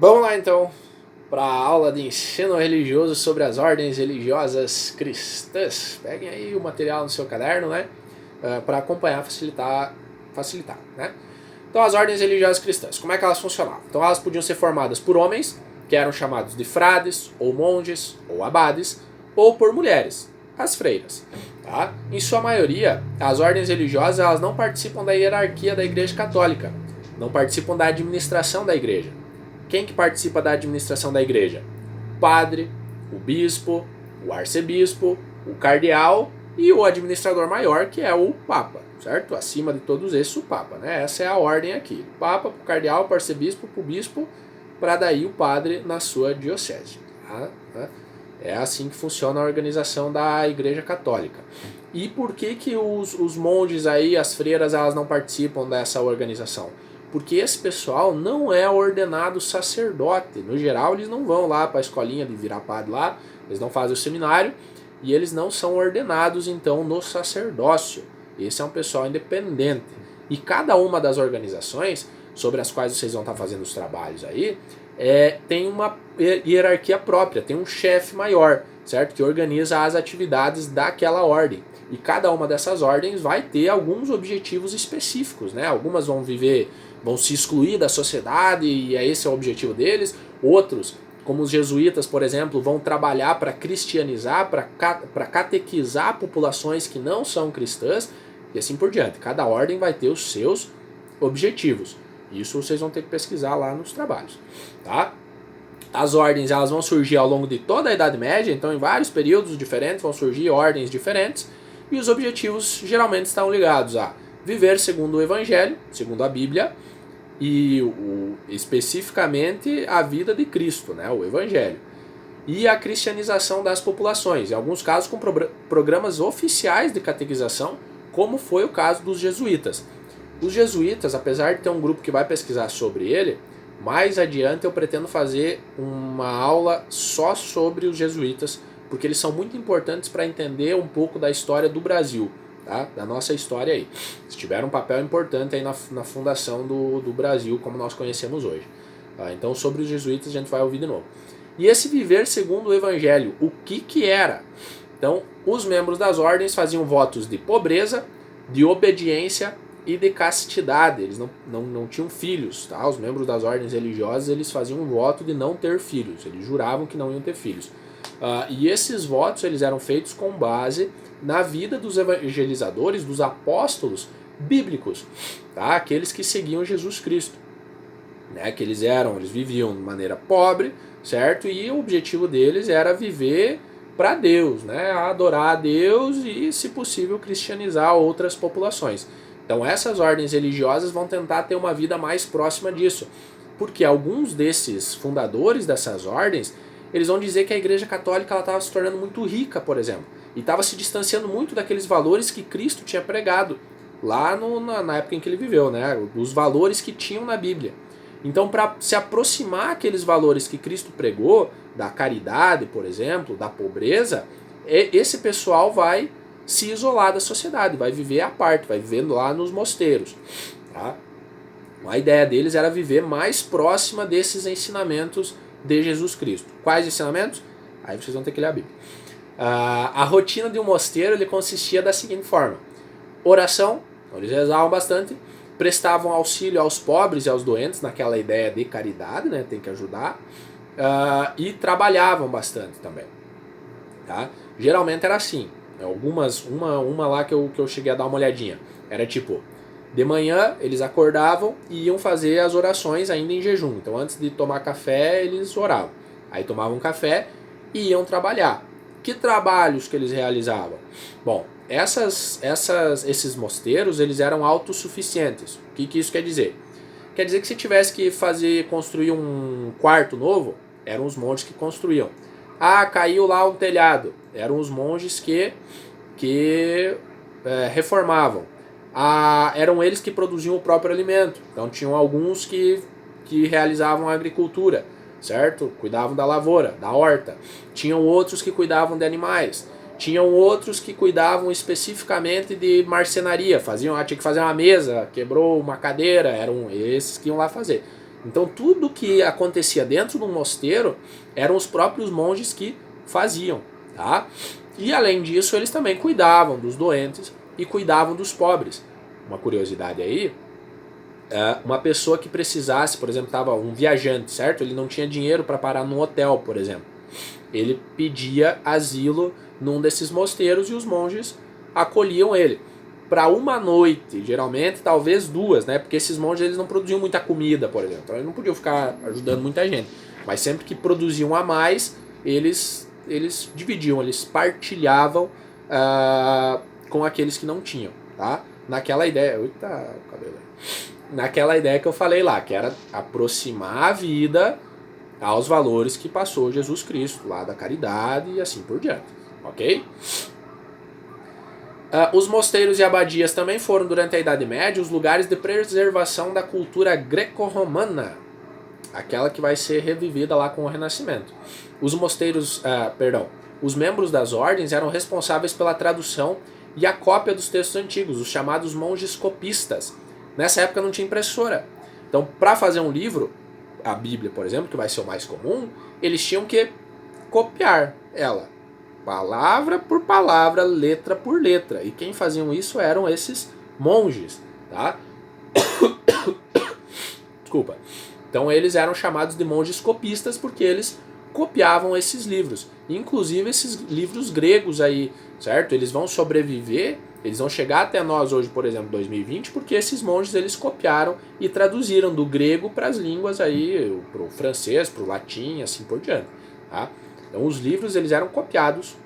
Vamos lá então para a aula de ensino religioso sobre as ordens religiosas cristãs. Peguem aí o material no seu caderno, né? Para acompanhar, facilitar, né? Então, as ordens religiosas cristãs, como é que elas funcionavam? Então, elas podiam ser formadas por homens, que eram chamados de frades, ou monges, ou abades, ou por mulheres, as freiras. Tá? Em sua maioria, as ordens religiosas elas não participam da hierarquia da Igreja Católica, não participam da administração da Igreja. Quem que participa da administração da Igreja? O padre, o bispo, o arcebispo, o cardeal e o administrador maior, que é o Papa, certo? Acima de todos esses, o Papa, né? Essa é a ordem aqui. O Papa, o cardeal, o arcebispo, o bispo, para daí o padre na sua diocese. Tá? É assim que funciona a organização da Igreja Católica. E por que os monges aí, as freiras, elas não participam dessa organização? Porque esse pessoal não é ordenado sacerdote. No geral, eles não vão lá para a escolinha de virar padre lá, eles não fazem o seminário e eles não são ordenados, então, no sacerdócio. Esse é um pessoal independente. E cada uma das organizações, sobre as quais vocês vão estar fazendo os trabalhos aí, tem uma hierarquia própria, tem um chefe maior, certo? Que organiza as atividades daquela ordem. E cada uma dessas ordens vai ter alguns objetivos específicos, né? Algumas vão se excluir da sociedade e esse é o objetivo deles. Outros, como os jesuítas, por exemplo, vão trabalhar para cristianizar, para catequizar populações que não são cristãs e assim por diante. Cada ordem vai ter os seus objetivos. Isso vocês vão ter que pesquisar lá nos trabalhos, tá? As ordens elas vão surgir ao longo de toda a Idade Média, então em vários períodos diferentes vão surgir ordens diferentes e os objetivos geralmente estão ligados a viver segundo o Evangelho, segundo a Bíblia, e especificamente a vida de Cristo, né, o Evangelho, e a cristianização das populações, em alguns casos com programas oficiais de catequização, como foi o caso dos jesuítas. Os jesuítas, apesar de ter um grupo que vai pesquisar sobre ele, mais adiante eu pretendo fazer uma aula só sobre os jesuítas, porque eles são muito importantes para entender um pouco da história do Brasil, tá? Da nossa história aí. Eles tiveram um papel importante aí na fundação do Brasil, como nós conhecemos hoje. Tá? Então, sobre os jesuítas a gente vai ouvir de novo. E esse viver segundo o Evangelho, o que era? Então, os membros das ordens faziam votos de pobreza, de obediência e de castidade. Eles não tinham filhos, tá? Os membros das ordens religiosas eles faziam um voto de não ter filhos. Eles juravam que não iam ter filhos. E esses votos eles eram feitos com base na vida dos evangelizadores, dos apóstolos bíblicos, tá? Aqueles que seguiam Jesus Cristo, né? Que eles viviam de maneira pobre, certo? E o objetivo deles era viver para Deus, né? Adorar a Deus e, se possível, cristianizar outras populações. Então essas ordens religiosas vão tentar ter uma vida mais próxima disso, porque alguns desses fundadores dessas ordens, eles vão dizer que a Igreja Católica estava se tornando muito rica, por exemplo, e estava se distanciando muito daqueles valores que Cristo tinha pregado lá na época em que ele viveu, né? Os valores que tinham na Bíblia. Então, para se aproximar aqueles valores que Cristo pregou, da caridade, por exemplo, da pobreza, esse pessoal vai se isolar da sociedade, vai viver à parte, vai viver lá nos mosteiros. Tá? A ideia deles era viver mais próxima desses ensinamentos de Jesus Cristo. Quais ensinamentos? Aí vocês vão ter que ler a Bíblia. A rotina de um mosteiro ele consistia da seguinte forma: oração, eles rezavam bastante, prestavam auxílio aos pobres e aos doentes, naquela ideia de caridade, né, tem que ajudar, e trabalhavam bastante também. Tá? Geralmente era assim. Uma lá que eu cheguei a dar uma olhadinha. Era tipo, de manhã eles acordavam e iam fazer as orações ainda em jejum. Então antes de tomar café eles oravam. Aí tomavam café e iam trabalhar. Que trabalhos que eles realizavam? Bom, esses mosteiros eles eram autossuficientes. O que isso quer dizer? Quer dizer que se tivesse que construir um quarto novo, eram os monges que construíam. Caiu lá um telhado. Eram os monges que reformavam. Eram eles que produziam o próprio alimento. Então tinham alguns que realizavam a agricultura, certo? Cuidavam da lavoura, da horta. Tinham outros que cuidavam de animais. Tinham outros que cuidavam especificamente de marcenaria. Tinha que fazer uma mesa, quebrou uma cadeira, eram esses que iam lá fazer. Então tudo que acontecia dentro do mosteiro eram os próprios monges que faziam, tá? E além disso, eles também cuidavam dos doentes e cuidavam dos pobres. Uma curiosidade aí, uma pessoa que precisasse, por exemplo, estava um viajante, certo? Ele não tinha dinheiro para parar num hotel, por exemplo. Ele pedia asilo num desses mosteiros e os monges acolhiam ele. Para uma noite, geralmente, talvez duas, né? Porque esses monges eles não produziam muita comida, por exemplo. Então eles não podiam ficar ajudando muita gente. Mas sempre que produziam a mais, eles dividiam, eles partilhavam com aqueles que não tinham, tá? Naquela ideia... Eita, cabelo aí. Naquela ideia que eu falei lá, que era aproximar a vida aos valores que passou Jesus Cristo, lá da caridade e assim por diante, ok? Os mosteiros e abadias também foram, durante a Idade Média, os lugares de preservação da cultura greco-romana, aquela que vai ser revivida lá com o Renascimento. Os mosteiros, os membros das ordens eram responsáveis pela tradução e a cópia dos textos antigos, os chamados monges copistas. Nessa época não tinha impressora. Então, para fazer um livro, a Bíblia, por exemplo, que vai ser o mais comum, eles tinham que copiar ela, palavra por palavra, letra por letra. E quem faziam isso eram esses monges, tá? Desculpa. Então eles eram chamados de monges copistas porque eles copiavam esses livros. Inclusive esses livros gregos aí, certo? Eles vão sobreviver, eles vão chegar até nós hoje, por exemplo, 2020, porque esses monges eles copiaram e traduziram do grego para as línguas aí, para o francês, para o latim, assim por diante, tá? Então os livros eles eram copiados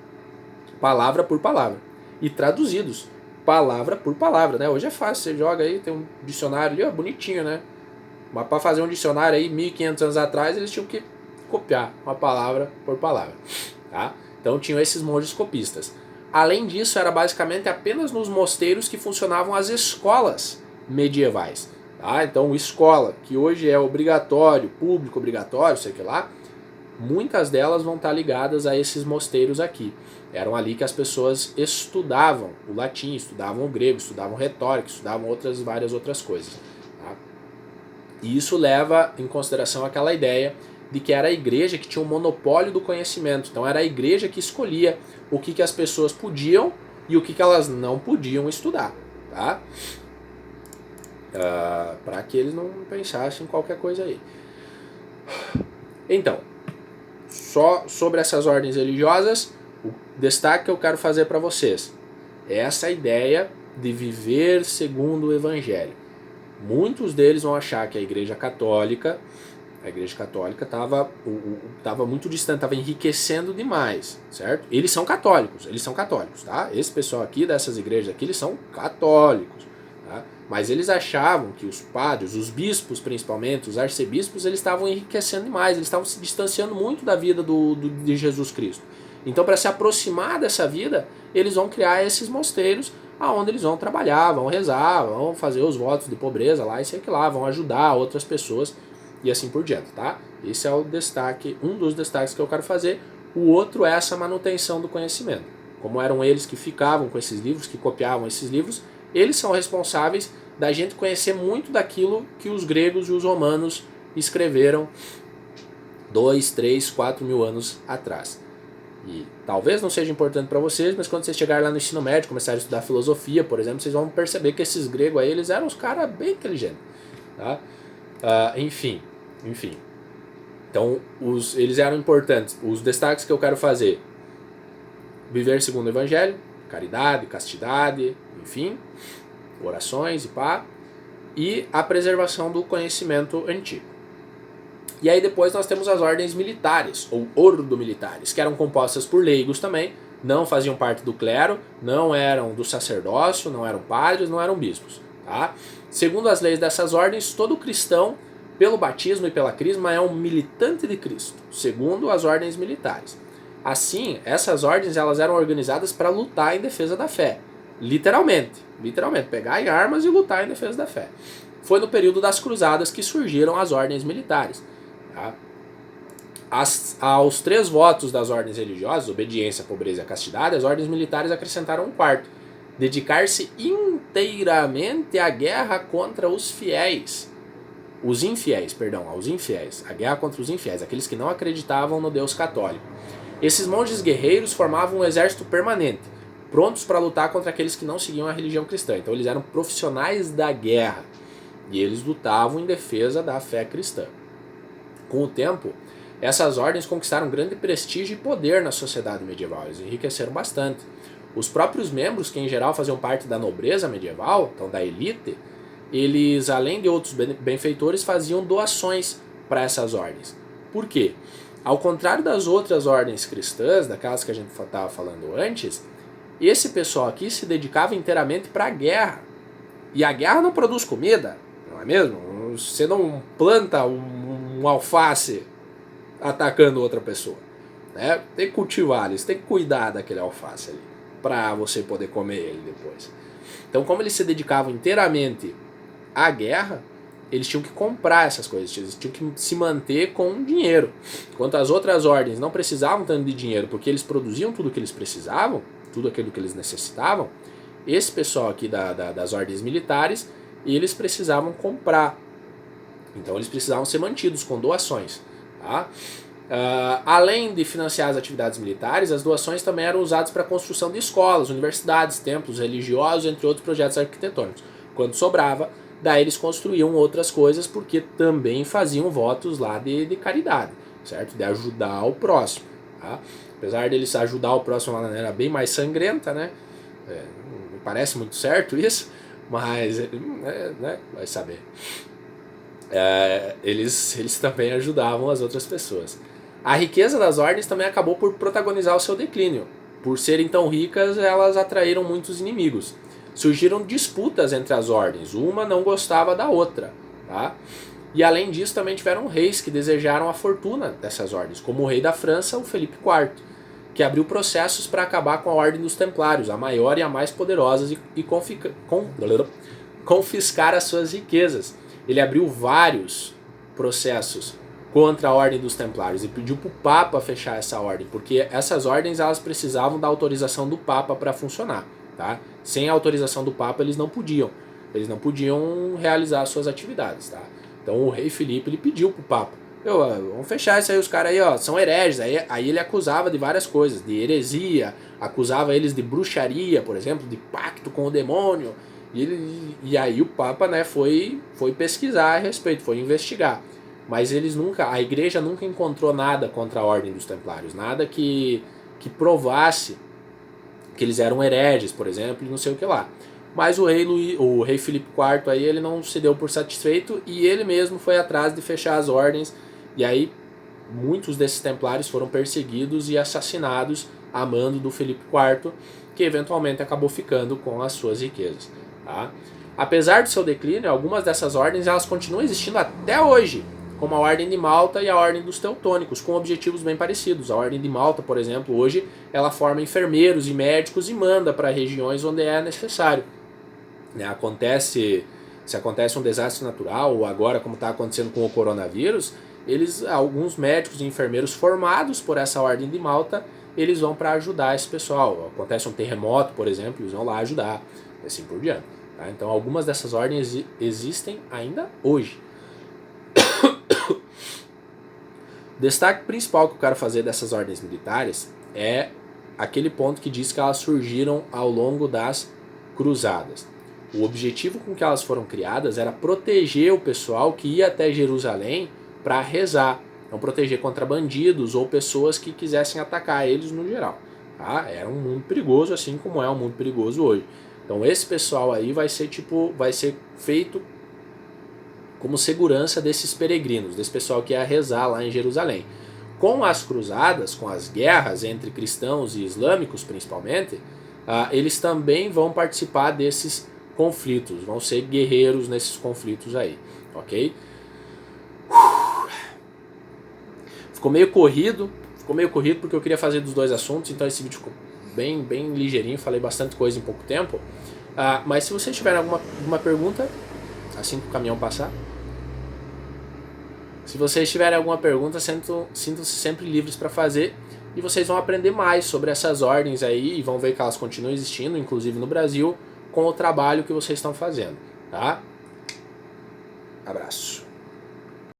palavra por palavra e traduzidos palavra por palavra, né? Hoje é fácil, você joga aí, tem um dicionário ali, ó, bonitinho, né? Mas para fazer um dicionário aí, 1500 anos atrás, eles tinham que copiar uma palavra por palavra, tá? Então tinham esses monges copistas. Além disso, era basicamente apenas nos mosteiros que funcionavam as escolas medievais, tá? Então, escola, que hoje é obrigatório, público obrigatório, sei que lá, muitas delas vão estar ligadas a esses mosteiros aqui. Eram ali que as pessoas estudavam o latim, estudavam o grego, estudavam retórica, estudavam várias outras coisas. Tá? E isso leva em consideração aquela ideia de que era a igreja que tinha o monopólio do conhecimento. Então era a igreja que escolhia o que as pessoas podiam e o que elas não podiam estudar. Tá? Para que eles não pensassem em qualquer coisa aí. Então, só sobre essas ordens religiosas, o destaque que eu quero fazer para vocês é essa ideia de viver segundo o Evangelho. Muitos deles vão achar que a Igreja Católica estava muito distante, estava enriquecendo demais, certo? Eles são católicos, tá? Esse pessoal aqui dessas igrejas aqui, eles são católicos, tá? Mas eles achavam que os padres, os bispos principalmente, os arcebispos, eles estavam enriquecendo demais, eles estavam se distanciando muito da vida de Jesus Cristo. Então, para se aproximar dessa vida, eles vão criar esses mosteiros aonde eles vão trabalhar, vão rezar, vão fazer os votos de pobreza lá e sei que lá, vão ajudar outras pessoas e assim por diante, tá? Esse é o destaque, um dos destaques que eu quero fazer. O outro é essa manutenção do conhecimento. Como eram eles que ficavam com esses livros, que copiavam esses livros, eles são responsáveis da gente conhecer muito daquilo que os gregos e os romanos escreveram 2, 3, 4 mil anos atrás. E talvez não seja importante para vocês, mas quando vocês chegarem lá no ensino médio, começarem a estudar filosofia, por exemplo, vocês vão perceber que esses gregos aí, eles eram os caras bem inteligentes. Tá? Enfim. Então, eles eram importantes. Os destaques que eu quero fazer: viver segundo o Evangelho, caridade, castidade, enfim, orações e pá, e a preservação do conhecimento antigo. E aí depois nós temos as ordens militares, ou ordo-militares, que eram compostas por leigos também, não faziam parte do clero, não eram do sacerdócio, não eram padres, não eram bispos. Tá? Segundo as leis dessas ordens, todo cristão, pelo batismo e pela crisma, é um militante de Cristo, segundo as ordens militares. Assim, essas ordens elas eram organizadas para lutar em defesa da fé. Literalmente, pegar em armas e lutar em defesa da fé. Foi no período das cruzadas que surgiram as ordens militares. Tá? Aos 3 votos das ordens religiosas, obediência, pobreza e castidade, as ordens militares acrescentaram um quarto: dedicar-se inteiramente à guerra contra os fiéis. os infiéis, perdão, aos infiéis, a guerra contra os infiéis, aqueles que não acreditavam no Deus católico. Esses monges guerreiros formavam um exército permanente, prontos para lutar contra aqueles que não seguiam a religião cristã. Então eles eram profissionais da guerra e eles lutavam em defesa da fé cristã. Com o tempo, essas ordens conquistaram grande prestígio e poder na sociedade medieval, eles enriqueceram bastante. Os próprios membros, que em geral faziam parte da nobreza medieval, então da elite, eles, além de outros benfeitores, faziam doações para essas ordens. Por quê? Ao contrário das outras ordens cristãs, daquelas que a gente estava falando antes, esse pessoal aqui se dedicava inteiramente para a guerra. E a guerra não produz comida, não é mesmo? Você não planta um alface atacando outra pessoa, né? Tem que cultivar, eles têm que cuidar daquele alface ali, para você poder comer ele depois. Então, como eles se dedicavam inteiramente à guerra, eles tinham que comprar essas coisas, eles tinham que se manter com dinheiro. Enquanto as outras ordens não precisavam tanto de dinheiro, porque eles produziam tudo o que eles precisavam, tudo aquilo que eles necessitavam, esse pessoal aqui das ordens militares, eles precisavam comprar. Então eles precisavam ser mantidos com doações. Tá? Além de financiar as atividades militares, as doações também eram usadas para a construção de escolas, universidades, templos religiosos, entre outros projetos arquitetônicos. Quando sobrava, daí eles construíam outras coisas porque também faziam votos lá de caridade, certo? De ajudar o próximo. Tá? Apesar deles ajudar o próximo de uma maneira bem mais sangrenta, né? Não parece muito certo isso, mas né? Vai saber. Eles também ajudavam as outras pessoas. A riqueza das ordens também acabou por protagonizar o seu declínio. Por serem tão ricas, elas atraíram muitos inimigos. Surgiram disputas entre as ordens, uma não gostava da outra. Tá? E além disso, também tiveram reis que desejaram a fortuna dessas ordens, como o rei da França, o Felipe IV, que abriu processos para acabar com a Ordem dos Templários, a maior e a mais poderosa, e confiscar as suas riquezas. Ele abriu vários processos contra a Ordem dos Templários e pediu para o Papa fechar essa ordem, porque essas ordens elas precisavam da autorização do Papa para funcionar. Tá? Sem a autorização do Papa eles não podiam realizar as suas atividades. Tá? Então o rei Filipe ele pediu para o Papa, vamos fechar isso aí, os caras aí são hereges. Aí ele acusava de várias coisas, de heresia, acusava eles de bruxaria, por exemplo, de pacto com o demônio. E aí o Papa, né, foi pesquisar a respeito, foi investigar. Mas a igreja nunca encontrou nada contra a Ordem dos Templários, nada que provasse que eles eram hereges, por exemplo, e não sei o que lá. Mas o rei Filipe IV aí, ele não se deu por satisfeito e ele mesmo foi atrás de fechar as ordens. E aí muitos desses templários foram perseguidos e assassinados a mando do Filipe IV, que eventualmente acabou ficando com as suas riquezas. Tá? Apesar do seu declínio, algumas dessas ordens elas continuam existindo até hoje, como a Ordem de Malta e a Ordem dos Teutônicos, com objetivos bem parecidos. A Ordem de Malta, por exemplo, hoje ela forma enfermeiros e médicos e manda para regiões onde é necessário. Se acontece um desastre natural, ou agora como está acontecendo com o coronavírus, alguns médicos e enfermeiros formados por essa Ordem de Malta, eles vão para ajudar esse pessoal. Acontece um terremoto, por exemplo, eles vão lá ajudar, e assim por diante. Tá? Então algumas dessas ordens existem ainda hoje. O destaque principal que eu quero fazer dessas ordens militares é aquele ponto que diz que elas surgiram ao longo das cruzadas. O objetivo com que elas foram criadas era proteger o pessoal que ia até Jerusalém para rezar, não proteger contra bandidos ou pessoas que quisessem atacar eles no geral. Tá? Era um mundo perigoso, assim como é um mundo perigoso hoje. Então esse pessoal aí vai ser feito como segurança desses peregrinos, desse pessoal que ia rezar lá em Jerusalém. Com as cruzadas, com as guerras entre cristãos e islâmicos principalmente, eles também vão participar desses conflitos, vão ser guerreiros nesses conflitos aí, ok? Ficou meio corrido porque eu queria fazer dos dois assuntos, então esse vídeo ficou bem ligeirinho, falei bastante coisa em pouco tempo. Mas se vocês tiverem alguma pergunta, assim que o caminhão passar, se vocês tiverem alguma pergunta, sintam-se sempre livres para fazer e vocês vão aprender mais sobre essas ordens aí e vão ver que elas continuam existindo, inclusive no Brasil, com o trabalho que vocês estão fazendo, tá? Abraço.